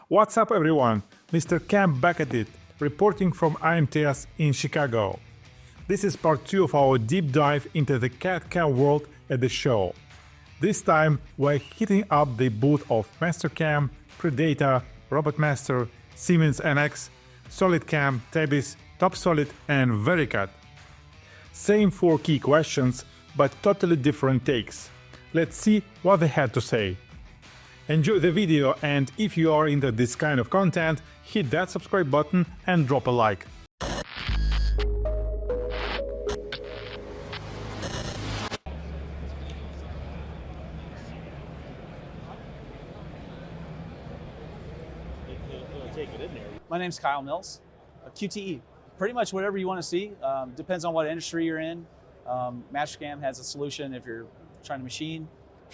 What's up everyone, Mr. Cam back at it, reporting from IMTS in Chicago. This is part 2 of our deep dive into the CAD/CAM world at the show. This time we're hitting up the booth of Mastercam, Predata, Robotmaster, Siemens NX, SolidCAM, Tebis, TopSolid and Vericut. Same 4 key questions, but totally different takes. Let's see what they had to say. Enjoy the video, and if you are into this kind of content, hit that subscribe button and drop a like. My name's Kyle Mills, a QTE. Pretty much whatever you want to see, depends on what industry you're in. Mastercam has a solution if you're trying to machine.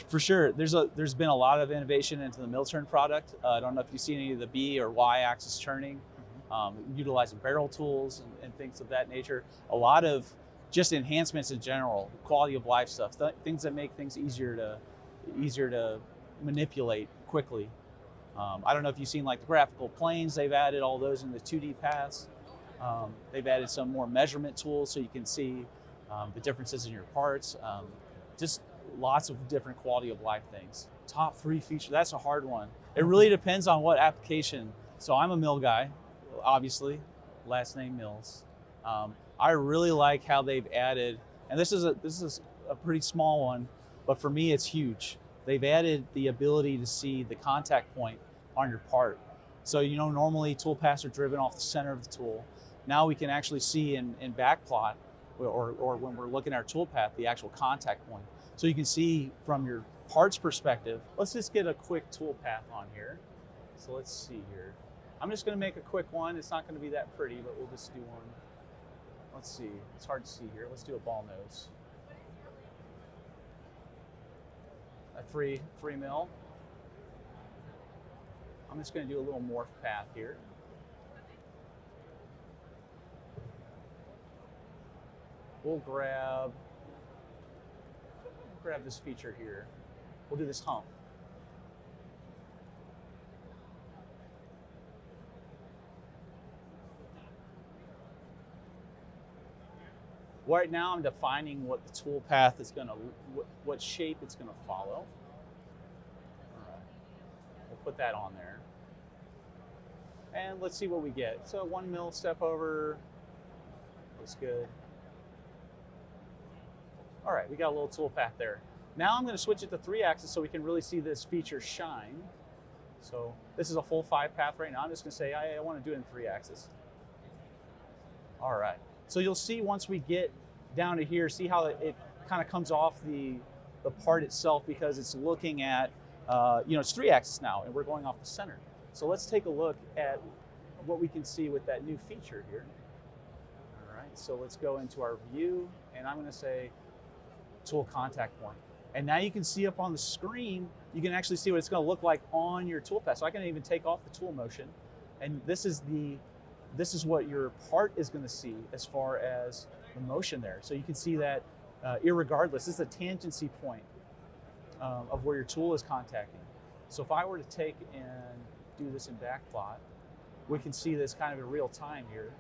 For sure, there's been a lot of innovation into the mill turn product. I don't know if you've seen any of the B or Y axis turning, utilizing barrel tools and things of that nature. A lot of just enhancements in general, quality of life stuff, things that make things easier to manipulate quickly. I don't know if you've seen like the graphical planes, they've added all those in the 2D paths. They've added some more measurement tools so you can see the differences in your parts. Just lots of different quality of life things. Top 3 features, that's a hard one. It really depends on what application. So I'm a mill guy, obviously, last name Mills. I really like how they've added, and this is a pretty small one, but for me it's huge. They've added the ability to see the contact point on your part. So normally tool paths are driven off the center of the tool. Now we can actually see in backplot, or when we're looking at our tool path, the actual contact point. So you can see from your parts perspective. Let's just get a quick tool path on here. So let's see here. I'm just gonna make a quick one. It's not gonna be that pretty, but we'll just do one. Let's see, it's hard to see here. Let's do a ball nose. A 3 mil. I'm just gonna do a little morph path here. We'll grab this feature here. We'll do this hump. Right now I'm defining what the tool path is what shape it's gonna follow. All right, we'll put that on there. And let's see what we get. So 1 mil step over, looks good. All right, we got a little tool path there. Now I'm gonna switch it to 3-axis so we can really see this feature shine. So this is a full 5 path right now. I'm just gonna say, I wanna do it in 3-axis. All right, so you'll see once we get down to here, see how it kind of comes off the part itself, because it's looking at, it's 3-axis now and we're going off the center. So let's take a look at what we can see with that new feature here. All right, so let's go into our view and I'm gonna say, tool contact point. And now you can see up on the screen, you can actually see what it's going to look like on your tool path. So I can even take off the tool motion, and this is what your part is going to see as far as the motion there. So you can see that irregardless, this is a tangency point of where your tool is contacting. So if I were to take and do this in backplot, we can see this kind of in real time here.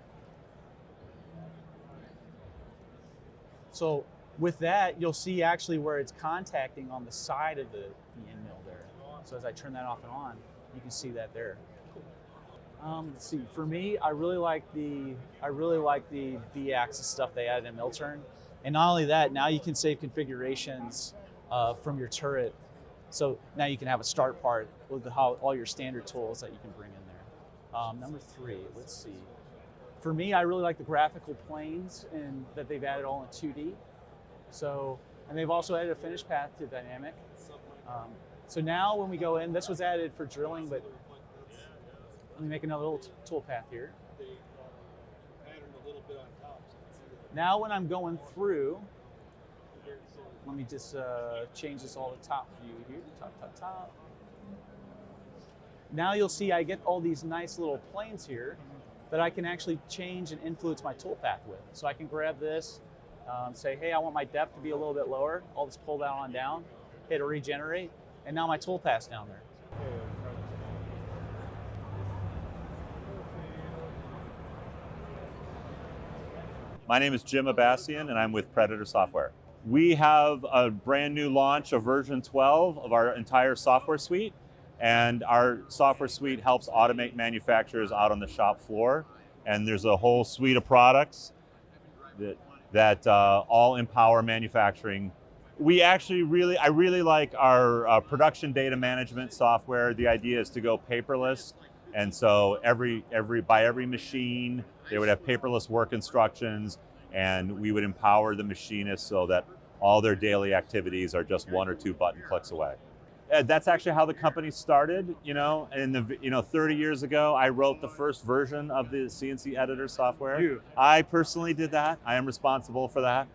So with that, you'll see actually where it's contacting on the side of the end mill there. So as I turn that off and on, you can see that there. Let's see. For me, I really like the B-axis stuff they added in mill turn, and not only that, now you can save configurations from your turret. So now you can have a start part with all your standard tools that you can bring in there. Number 3. Let's see. For me, I really like the graphical planes and that they've added all in 2D. So, and they've also added a finish path to dynamic. So now when we go in, this was added for drilling, but let me make another little tool path here. Now when I'm going through, let me just change this all to top view here, top. Now you'll see I get all these nice little planes here that I can actually change and influence my tool path with. So I can grab this, say, hey, I want my depth to be a little bit lower. I'll just pull that on down, hit regenerate, and now my tool path's down there. My name is Jim Abassian, and I'm with Predator Software. We have a brand new launch of version 12 of our entire software suite, and our software suite helps automate manufacturers out on the shop floor. And there's a whole suite of products that all empower manufacturing. I really like our production data management software. The idea is to go paperless, and so by every machine, they would have paperless work instructions, and we would empower the machinists so that all their daily activities are just 1 or 2 button clicks away. That's actually how the company started. 30 years ago, I wrote the first version of the CNC editor software. I personally did that. I am responsible for that.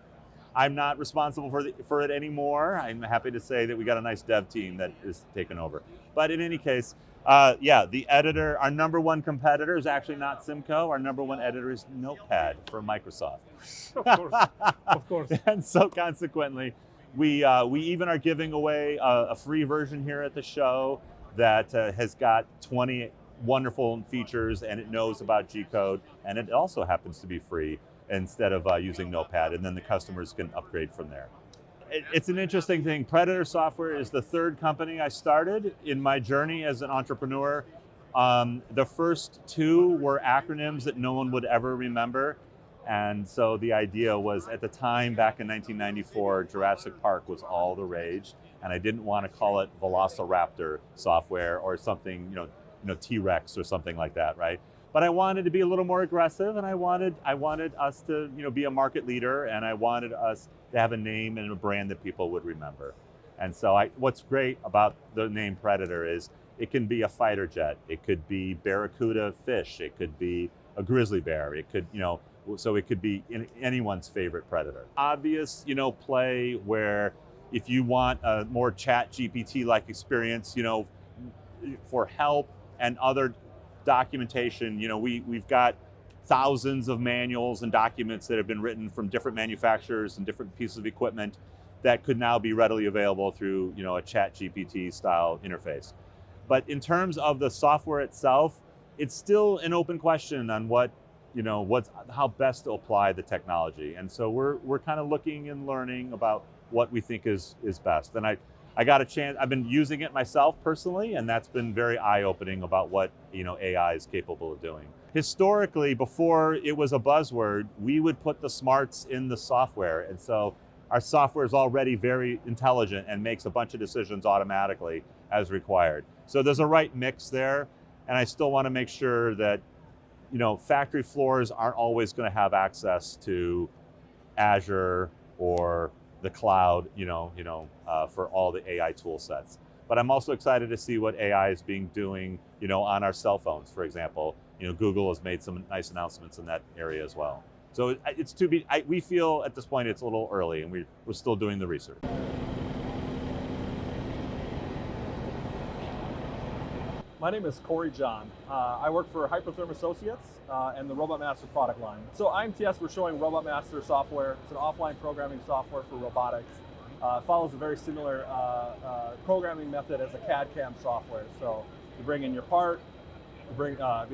I'm not responsible for it anymore. I'm happy to say that we got a nice dev team that is taken over. But in any case, the editor, our number one competitor is actually not Simco. Our number one editor is Notepad from Microsoft. Of course. And so consequently, we even are giving away a free version here at the show that has got 20 wonderful features, and it knows about G-code, and it also happens to be free instead of using Notepad, and then the customers can upgrade from there. It's an interesting thing. Predator Software is the 3rd company I started in my journey as an entrepreneur. The first 2 were acronyms that no one would ever remember. And so the idea was, at the time, back in 1994, Jurassic Park was all the rage. And I didn't want to call it Velociraptor software or something, T-Rex or something like that, right? But I wanted to be a little more aggressive, and I wanted us to, be a market leader, and I wanted us to have a name and a brand that people would remember. And so what's great about the name Predator is it can be a fighter jet, it could be Barracuda fish, it could be a grizzly bear, it could, so it could be anyone's favorite predator. Obvious, play where if you want a more chat GPT-like experience, for help and other documentation, we've got thousands of manuals and documents that have been written from different manufacturers and different pieces of equipment that could now be readily available through, a chat GPT style interface. But in terms of the software itself, it's still an open question on how best to apply the technology. And so we're kind of looking and learning about what we think is best. And I got a chance, I've been using it myself personally, and that's been very eye-opening about what AI is capable of doing. Historically, before it was a buzzword, we would put the smarts in the software. And so our software is already very intelligent and makes a bunch of decisions automatically as required. So there's a right mix there. And I still want to make sure that factory floors aren't always going to have access to Azure or the cloud, for all the AI tool sets. But I'm also excited to see what AI is doing, on our cell phones, for example. Google has made some nice announcements in that area as well. So we feel at this point it's a little early, and we're still doing the research. My name is Corey John. I work for Hypertherm Associates and the Robotmaster product line. So IMTS, we're showing Robotmaster software. It's an offline programming software for robotics. It follows a very similar programming method as a CAD/CAM software. So you bring in your part, be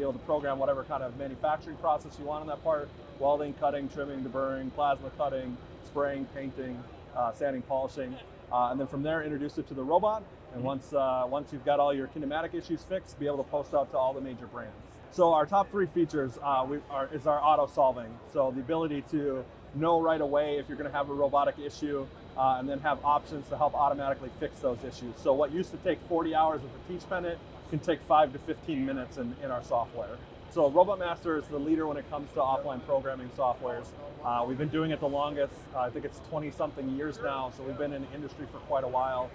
able to program whatever kind of manufacturing process you want on that part: welding, cutting, trimming, deburring, plasma cutting, spraying, painting, sanding, polishing. And then from there, introduce it to the robot. And once you've got all your kinematic issues fixed, be able to post out to all the major brands. So our top 3 features is our auto solving. So the ability to know right away if you're going to have a robotic issue, and then have options to help automatically fix those issues. So what used to take 40 hours with a teach pennant can take 5 to 15 minutes in our software. So Robotmaster is the leader when it comes to offline programming softwares. We've been doing it the longest. I think it's 20-something years now, so we've been in the industry for quite a while.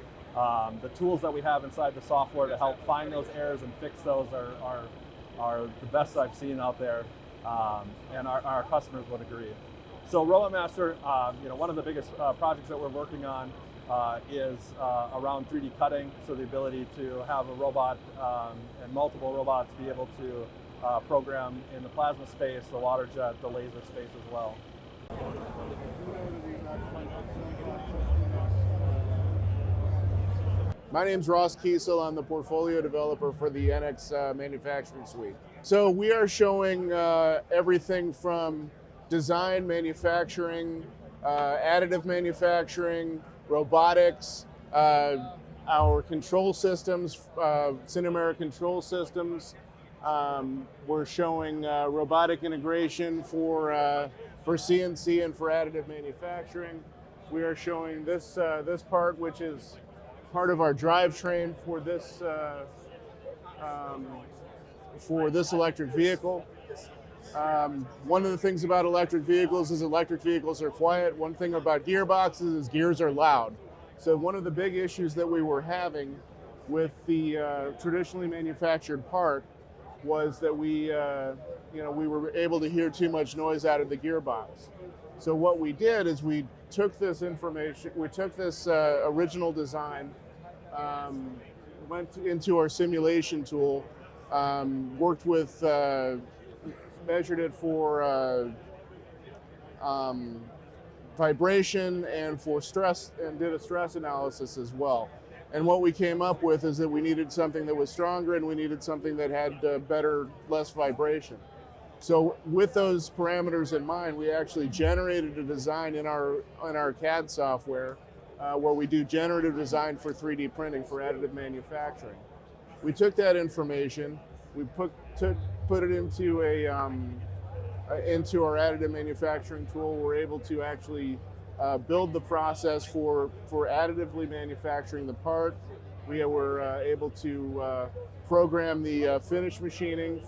The tools that we have inside the software to help find those errors and fix those are the best I've seen out there, and our customers would agree. So Robotmaster, one of the biggest projects that we're working on is around 3D cutting. So the ability to have a robot and multiple robots be able to program in the plasma space, the water jet, the laser space as well. My name's Ross Kiesel. I'm the portfolio developer for the NX manufacturing suite. So we are showing everything from design, manufacturing, additive manufacturing, robotics, our control systems, Cinemera control systems. We're showing robotic integration for CNC and for additive manufacturing. We are showing this part, which is part of our drivetrain for this electric vehicle. One of the things about electric vehicles is electric vehicles are quiet. One thing about gearboxes is gears are loud. So one of the big issues that we were having with the traditionally manufactured part was that we were able to hear too much noise out of the gearbox. So what we did is we took this information, we took this original design, went into our simulation tool, worked with, measured it for vibration and for stress, and did a stress analysis as well. And what we came up with is that we needed something that was stronger and we needed something that had better, less vibration. So with those parameters in mind, we actually generated a design in our CAD software where we do generative design for 3D printing for additive manufacturing. We took that information, we put it into into our additive manufacturing tool. We're able to actually build the process for additively manufacturing the part. We were able to program the finish machining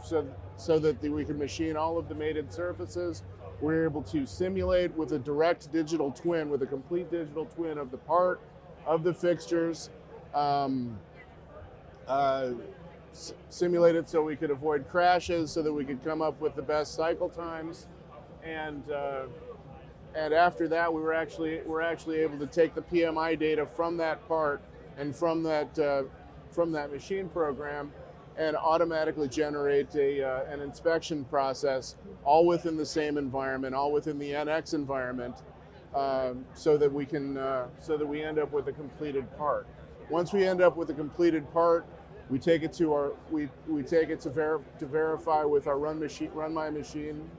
so that we could machine all of the mated surfaces. We're able to simulate with a direct digital twin, with a complete digital twin of the part, of the fixtures, simulate it so we could avoid crashes, so that we could come up with the best cycle times, and after that, we're actually able to take the PMI data from that part and from that machine program, and automatically generate an inspection process, all within the same environment, all within the NX environment, so that we end up with a completed part. Once we end up with a completed part, we take it to verify with our run my machine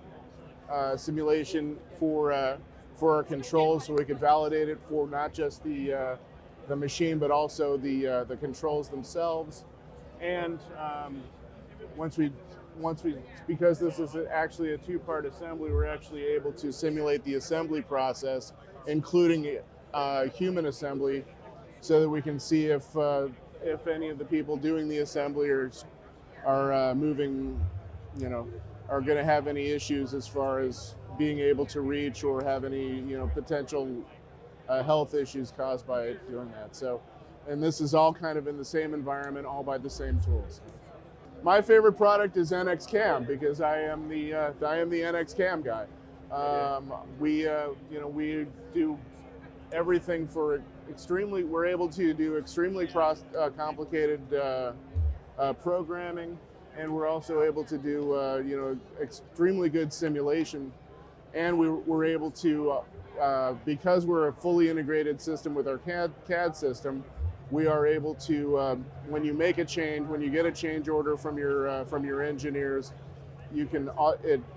simulation for our controls, so we could validate it for not just the machine but also the controls themselves. And because this is actually a two-part assembly, we're actually able to simulate the assembly process, including human assembly, so that we can see if any of the people doing the assembly are moving, are going to have any issues as far as being able to reach, or have any potential health issues caused by doing that. So, and this is all kind of in the same environment, all by the same tools. My favorite product is NXCAM, because I am the NXCAM guy. We do everything for we're able to do extremely complicated programming, and we're also able to do extremely good simulation, and we're able to because we're a fully integrated system with our CAD system, we are able to when you make a change, when you get a change order from your engineers, you can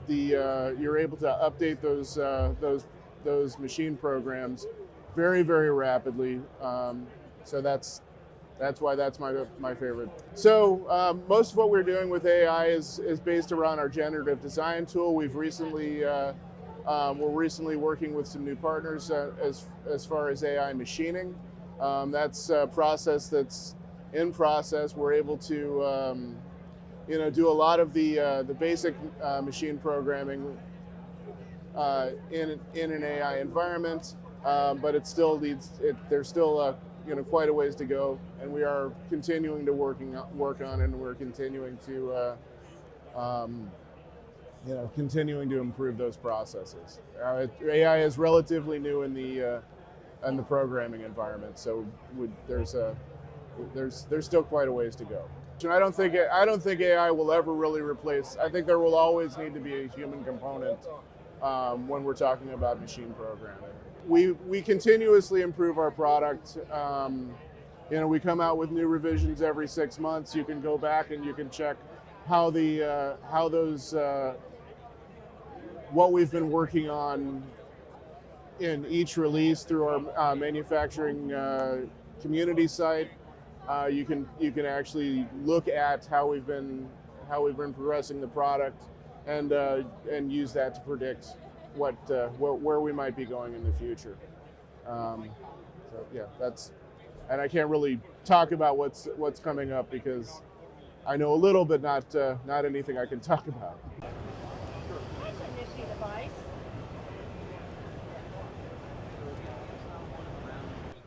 you're able to update those machine programs very, very rapidly. So that's why that's my favorite. So most of what we're doing with AI is based around our generative design tool. We're recently working with some new partners as far as AI machining. That's a process that's in process. We're able to do a lot of the basic machine programming in an AI environment. But it still there's still quite a ways to go, and we are continuing to work on it, and we're continuing to continuing to improve those processes. AI is relatively new in the programming environment, so there's still quite a ways to go. And I don't think AI will ever really replace. I think there will always need to be a human component when we're talking about machine programming. We continuously improve our product. We come out with new revisions every 6 months. You can go back and you can check how those what we've been working on in each release through our manufacturing community site. You can actually look at how we've been progressing the product, and use that to predict where we might be going in the future. So yeah, and I can't really talk about what's coming up because I know a little, but not anything I can talk about.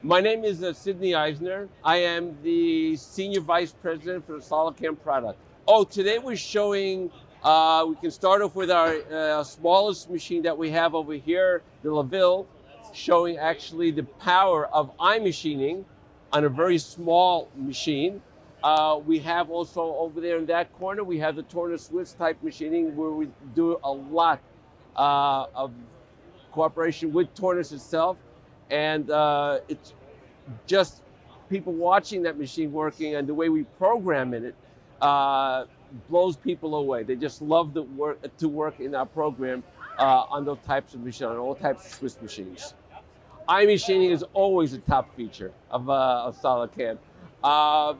My name is Sidney Eisner. I am the Senior Vice President for the SolidCAM product. Oh, today we're showing, we can start off with our smallest machine that we have over here, the LaVille, showing actually the power of iMachining on a very small machine. We have also over there in that corner, we have the Turner Swiss type machining where we do a lot of cooperation with Turner's itself. And it's just people watching that machine working and the way we program in it blows people away. They just love to work in our program on those types of machines, on all types of Swiss machines. iMachining is always a top feature of SolidCAM. Our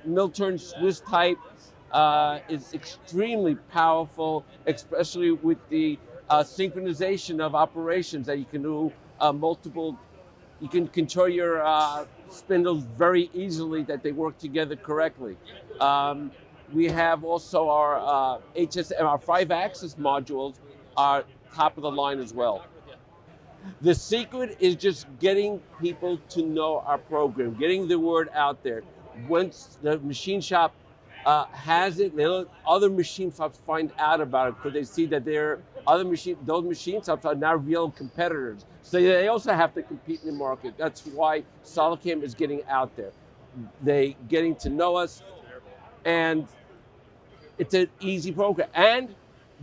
Milturn Swiss type is extremely powerful, especially with the synchronization of operations that you can do you can control your spindles very easily that they work together correctly. We have also our HSM, our 5-axis modules are top of the line as well. The secret is just getting people to know our program, getting the word out there. Once the machine shop has it, other machine shops find out about it because they see that those machine shops are now real competitors. So they also have to compete in the market. That's why SolidCAM is getting out there. They getting to know us, and it's an easy program. And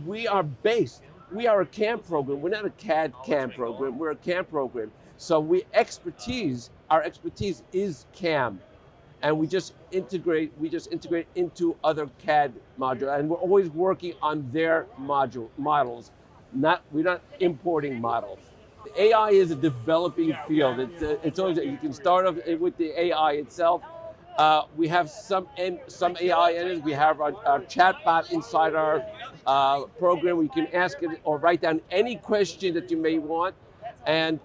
we are a CAM program. We're not a CAD CAM program. We're a CAM program. So our expertise is CAM. And we just integrate into other CAD modules, and we're always working on their models. We're not importing models. AI is a developing field. It's always, you can start off with the AI itself. We have some AI in it. We have our chatbot inside our program. We can ask it or write down any question that you may want, and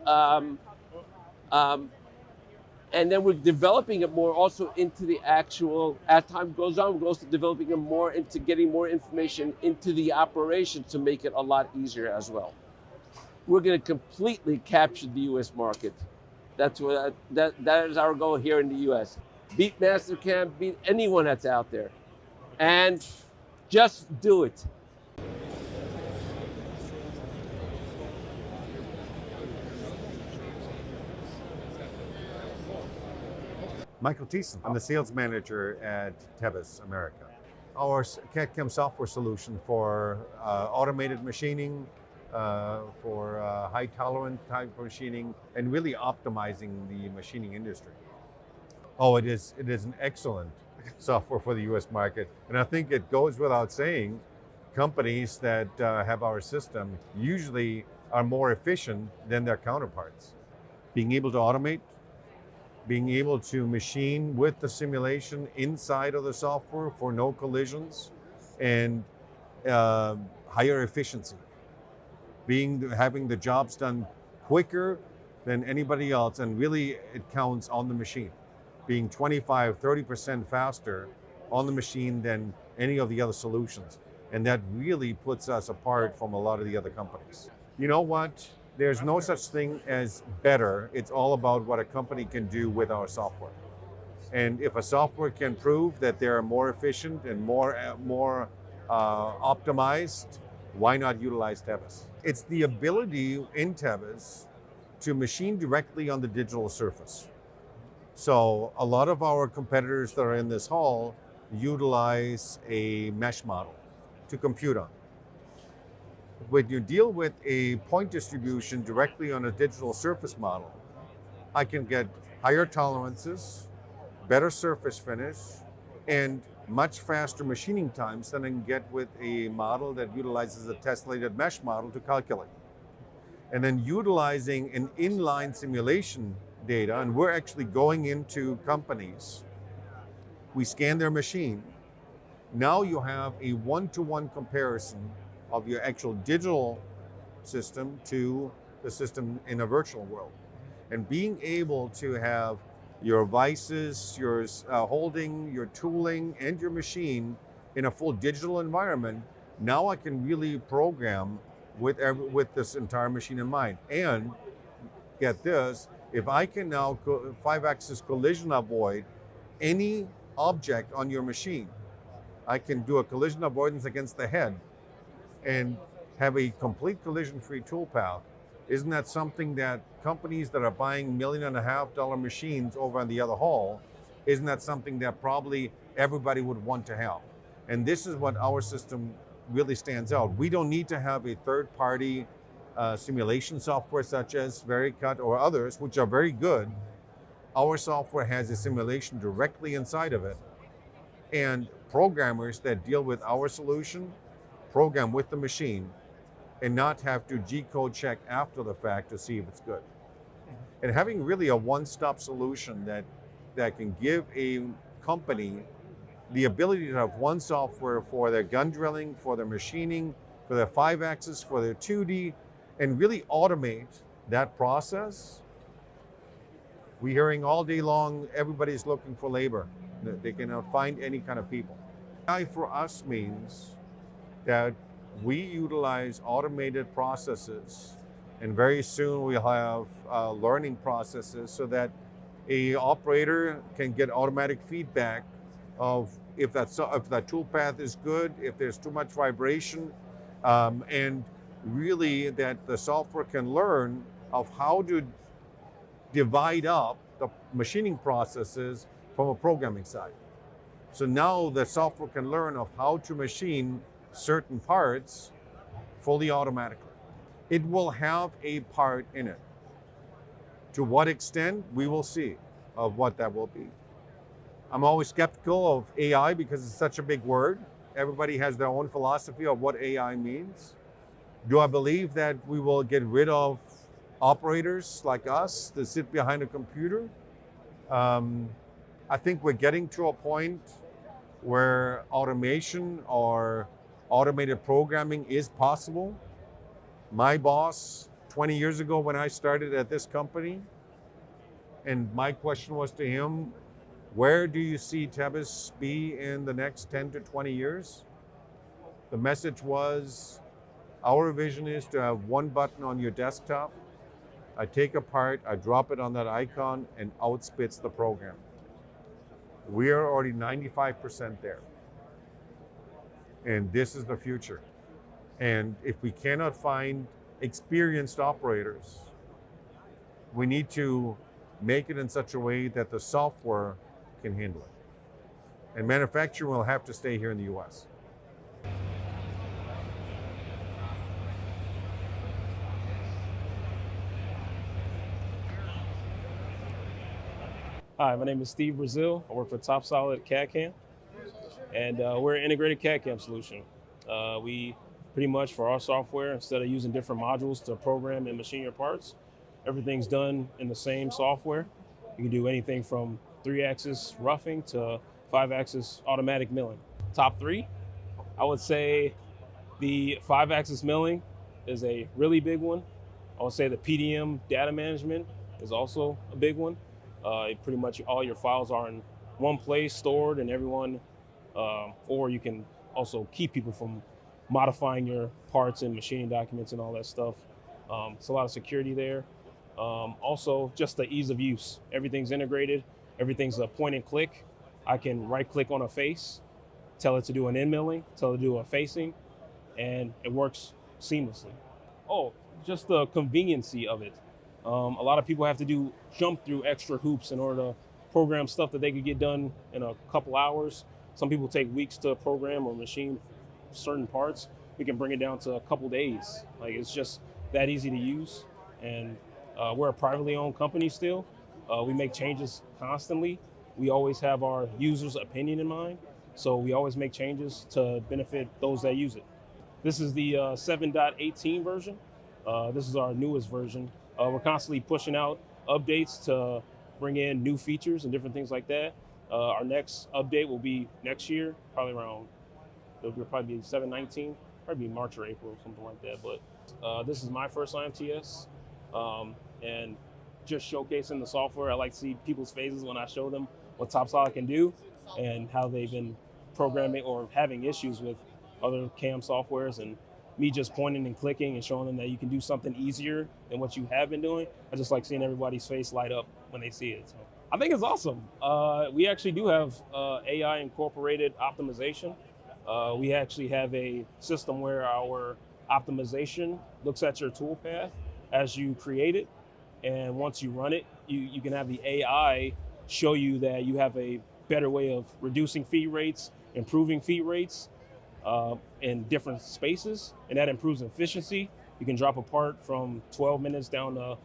then we're developing it more also into the actual, as time goes on, we're also developing it more into getting more information into the operation to make it a lot easier as well. We're going to completely capture the US market. That's what that is our goal here in the US. Beat Mastercam, beat anyone that's out there. And just do it. Michael Thiessen. I'm the sales manager at Tebis, America. Our CAD/CAM software solution for automated machining, for high tolerant type machining, and really optimizing the machining industry. Oh, it is an excellent software for the US market. And I think it goes without saying, companies that have our system usually are more efficient than their counterparts. Being able to automate, being able to machine with the simulation inside of the software for no collisions, and higher efficiency. Having the jobs done quicker than anybody else, and really it counts on the machine. Being 25-30% faster on the machine than any of the other solutions. And that really puts us apart from a lot of the other companies. You know what? There's no such thing as better. It's all about what a company can do with our software. And if a software can prove that they're more efficient and more optimized, why not utilize Tebis? It's the ability in Tebis to machine directly on the digital surface. So a lot of our competitors that are in this hall utilize a mesh model to compute on. When you deal with a point distribution directly on a digital surface model, I can get higher tolerances, better surface finish, and much faster machining times than I can get with a model that utilizes a tessellated mesh model to calculate. And then utilizing an inline simulation data, and we're actually going into companies, we scan their machine. Now you have a one-to-one comparison of your actual digital system to the system in a virtual world. And being able to have your vices, your holding, your tooling, and your machine in a full digital environment, now I can really program with this entire machine in mind. And get this, if I can now 5-axis collision avoid any object on your machine, I can do a collision avoidance against the head and have a complete collision-free toolpath. Isn't that something that companies that are buying $1.5 million machines over on the other hall, isn't that something that probably everybody would want to have? And this is what our system really stands out. We don't need to have a third-party simulation software such as Vericut or others, which are very good. Our software has a simulation directly inside of it. And programmers that deal with our solution program with the machine and not have to G-code check after the fact to see if it's good. And having really a one-stop solution that can give a company the ability to have one software for their gun drilling, for their machining, for their 5-axis, for their 2D, and really automate that process. We're hearing all day long, everybody's looking for labor. They cannot find any kind of people. AI for us means that we utilize automated processes, and very soon we'll have learning processes so that a operator can get automatic feedback of if that toolpath is good, if there's too much vibration, and really that the software can learn of how to divide up the machining processes from a programming side. So now the software can learn of how to machine certain parts fully automatically. It will have a part in it. To what extent, we will see of what that will be. I'm always skeptical of AI because it's such a big word. Everybody has their own philosophy of what AI means. Do I believe that we will get rid of operators like us that sit behind a computer? I think we're getting to a point where automation or automated programming is possible. My boss, 20 years ago when I started at this company, and my question was to him, where do you see Tebis be in the next 10 to 20 years? The message was, our vision is to have one button on your desktop. I take a part, I drop it on that icon, and out spits the program. We are already 95% there. And this is the future. And if we cannot find experienced operators, we need to make it in such a way that the software can handle it. And manufacturing will have to stay here in the US. Hi, my name is Steve Brazil. I work for TopSolid CAD/CAM, and we're an integrated CAD/CAM solution. We pretty much, for our software, instead of using different modules to program and machine your parts, everything's done in the same software. You can do anything from 3-axis roughing to 5-axis automatic milling. Top 3, I would say the 5-axis milling is a really big one. I would say the PDM data management is also a big one. Pretty much all your files are in one place stored, and everyone, or you can also keep people from modifying your parts and machining documents and all that stuff. It's a lot of security there. Also, just the ease of use. Everything's integrated. Everything's a point and click. I can right click on a face, tell it to do an end milling, tell it to do a facing, and it works seamlessly. Oh, just the conveniency of it. A lot of people have to jump through extra hoops in order to program stuff that they could get done in a couple hours. Some people take weeks to program or machine certain parts. We can bring it down to a couple days. Like, it's just that easy to use. And we're a privately owned company still. We make changes constantly. We always have our users' opinion in mind. So we always make changes to benefit those that use it. This is the 7.18 version. This is our newest version. We're constantly pushing out updates to bring in new features and different things like that. Our next update will be next year, probably around, it'll probably be 7.19, probably be March or April, something like that. But this is my first IMTS, and just showcasing the software. I like to see people's faces when I show them what TopSolid can do and how they've been programming or having issues with other CAM softwares, and me just pointing and clicking and showing them that you can do something easier than what you have been doing. I just like seeing everybody's face light up when they see it. So I think it's awesome. We actually do have AI incorporated optimization. We actually have a system where our optimization looks at your toolpath as you create it, and once you run it, you can have the AI show you that you have a better way of reducing feed rates, improving feed rates, in different spaces, and that improves efficiency. You can drop a part from 12 minutes down to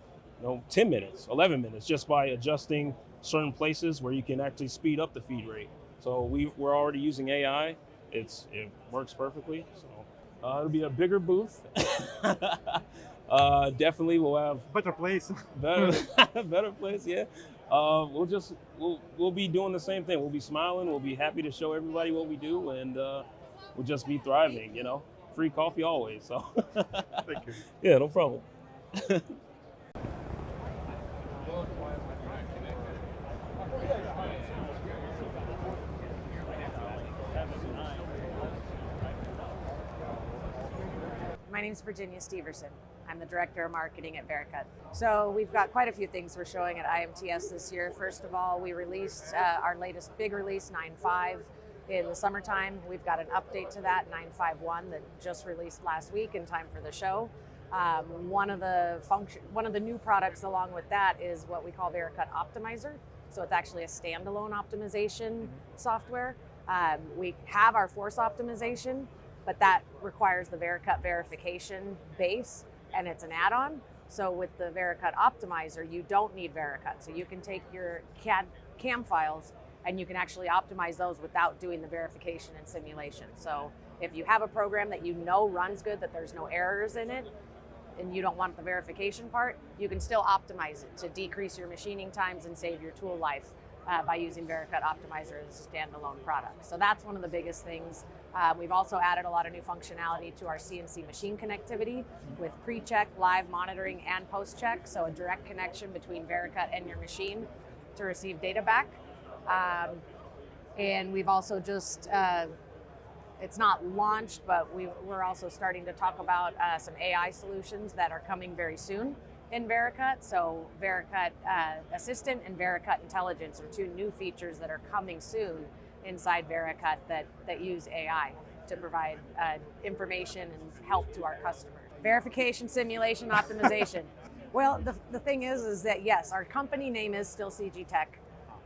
10 minutes, 11 minutes, just by adjusting certain places where you can actually speed up the feed rate. So we're already using AI. It works perfectly. So it'll be a bigger booth. Definitely we'll have Better place. better place, yeah. We'll be doing the same thing. We'll be smiling. We'll be happy to show everybody what we do, and we'll just be thriving. Free coffee always. So Thank you. yeah, no problem. My name is Virginia Steverson. I'm the Director of Marketing at Vericut. So we've got quite a few things we're showing at IMTS this year. First of all, we released our latest big release, 9.5, in the summertime. We've got an update to that, 9.5.1, that just released last week in time for the show. One of the new products along with that is what we call Vericut Optimizer. So it's actually a standalone optimization software. We have our force optimization, but that requires the Vericut verification base, and it's an add-on. So with the Vericut Optimizer, you don't need Vericut. So you can take your CAD CAM files and you can actually optimize those without doing the verification and simulation. So if you have a program that you know runs good, that there's no errors in it, and you don't want the verification part, you can still optimize it to decrease your machining times and save your tool life by using Vericut Optimizer as a standalone product. So that's one of the biggest things. We've also added a lot of new functionality to our CNC machine connectivity with pre-check, live monitoring, and post-check. So a direct connection between Vericut and your machine to receive data back. And we've also just, it's not launched, but we're also starting to talk about some AI solutions that are coming very soon in Vericut. So Vericut Assistant and Vericut Intelligence are two new features that are coming soon inside Vericut that use AI to provide information and help to our customers. Verification, simulation, optimization. Well, the thing is that yes, our company name is still CG Tech,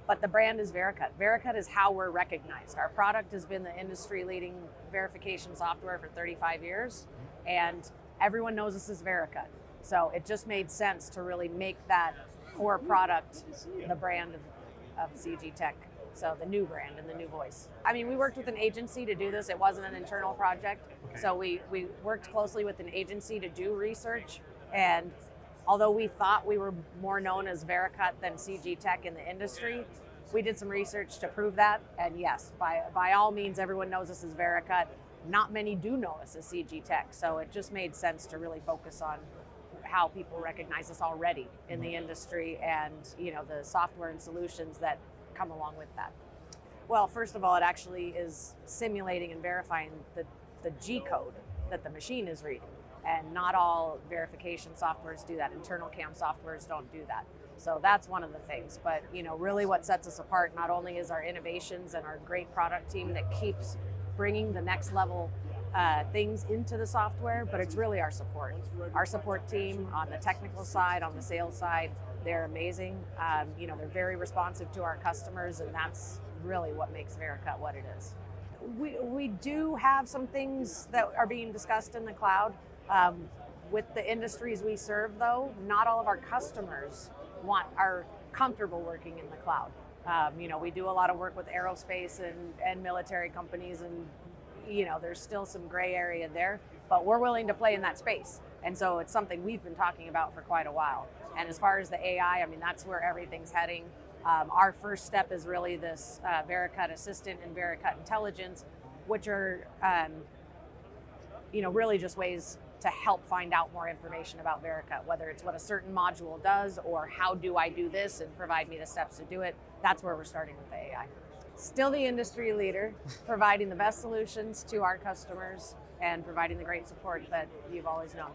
but the brand is Vericut. Vericut is how we're recognized. Our product has been the industry-leading verification software for 35 years, and everyone knows us as Vericut. So it just made sense to really make that core product the brand of CG Tech. So the new brand and the new voice. I mean, we worked with an agency to do this. It wasn't an internal project. So we worked closely with an agency to do research. And although we thought we were more known as Vericut than CG Tech in the industry, we did some research to prove that. And yes, by all means, everyone knows us as Vericut. Not many do know us as CG Tech. So it just made sense to really focus on how people recognize us already in the industry, and the software and solutions that come along with that. Well, first of all, it actually is simulating and verifying the G code that the machine is reading, and not all verification softwares do that. Internal CAM softwares don't do that. So that's one of the things. But really what sets us apart not only is our innovations and our great product team that keeps bringing the next level things into the software, but it's really our support. Our support team on the technical side, on the sales side, they're amazing. They're very responsive to our customers, and that's really what makes Vericut what it is. We do have some things that are being discussed in the cloud. With the industries we serve, though, not all of our customers are comfortable working in the cloud. We do a lot of work with aerospace and military companies, and there's still some gray area there, but we're willing to play in that space. And so it's something we've been talking about for quite a while. And as far as the AI, that's where everything's heading. Our first step is really this Vericut Assistant and Vericut Intelligence, which are, really just ways to help find out more information about Vericut, whether it's what a certain module does or how do I do this and provide me the steps to do it. That's where we're starting with the AI. Still the industry leader, providing the best solutions to our customers and providing the great support that you've always known.